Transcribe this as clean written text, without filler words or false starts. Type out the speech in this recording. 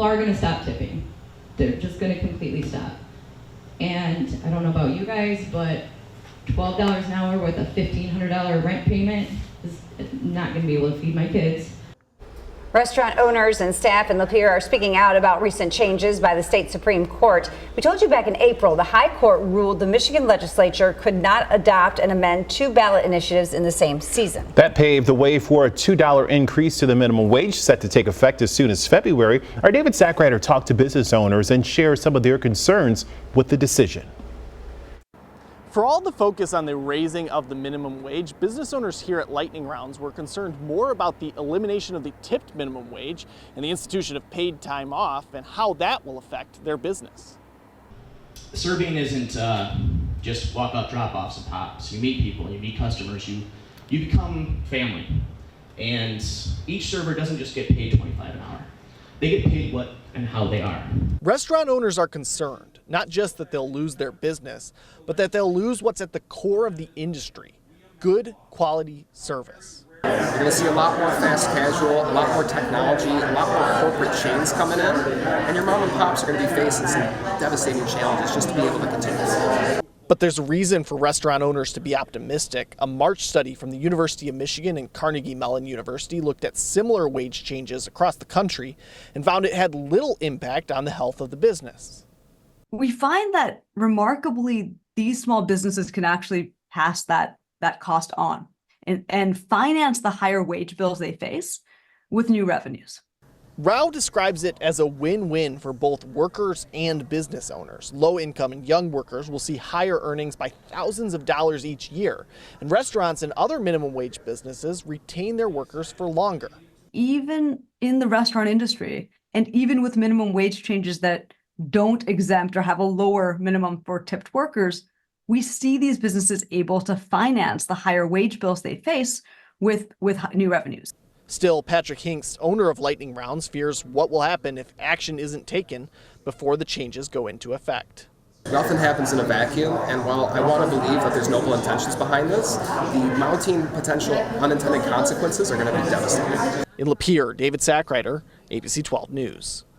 people are going to stop tipping. They're just going to completely stop. And I don't know about you guys, but $12 an hour with a $1,500 rent payment is not going to be able to feed my kids. Restaurant owners and staff in Lapeer are speaking out about recent changes by the state Supreme Court. We told you back in April, the High Court ruled the Michigan legislature could not adopt and amend 2 ballot initiatives in the same season. That paved the way for a $2 increase to the minimum wage set to take effect as soon as February. Our David Sackrider talked to business owners and shared some of their concerns with the decision. For all the focus on the raising of the minimum wage, business owners here at Lightning Rounds were concerned more about the elimination of the tipped minimum wage and the institution of paid time off and how that will affect their business. Serving isn't just walk up drop-offs and pops. You meet people, you meet customers, you become family. And each server doesn't just get paid $25 an hour. They get paid what and how they are. Restaurant owners are concerned, not just that they'll lose their business, but that they'll lose what's at the core of the industry, good quality service. You're going to see a lot more fast casual, a lot more technology, a lot more corporate chains coming in, and your mom and pops are going to be facing some devastating challenges just to be able to continue. But there's a reason for restaurant owners to be optimistic. A March study from the University of Michigan and Carnegie Mellon University looked at similar wage changes across the country and found it had little impact on the health of the business. We find that remarkably, these small businesses can actually pass that cost on and finance the higher wage bills they face with new revenues. Rao describes it as a win-win for both workers and business owners. Low-income and young workers will see higher earnings by thousands of dollars each year, and restaurants and other minimum wage businesses retain their workers for longer. Even in the restaurant industry, and even with minimum wage changes that don't exempt or have a lower minimum for tipped workers, we see these businesses able to finance the higher wage bills they face with new revenues. Still, Patrick Hinkst, owner of Lightning Rounds, fears what will happen if action isn't taken before the changes go into effect. Nothing happens in a vacuum, and while I want to believe that there's noble intentions behind this, the mounting potential unintended consequences are going to be devastating. In Lapeer, David Sackrider, ABC 12 News.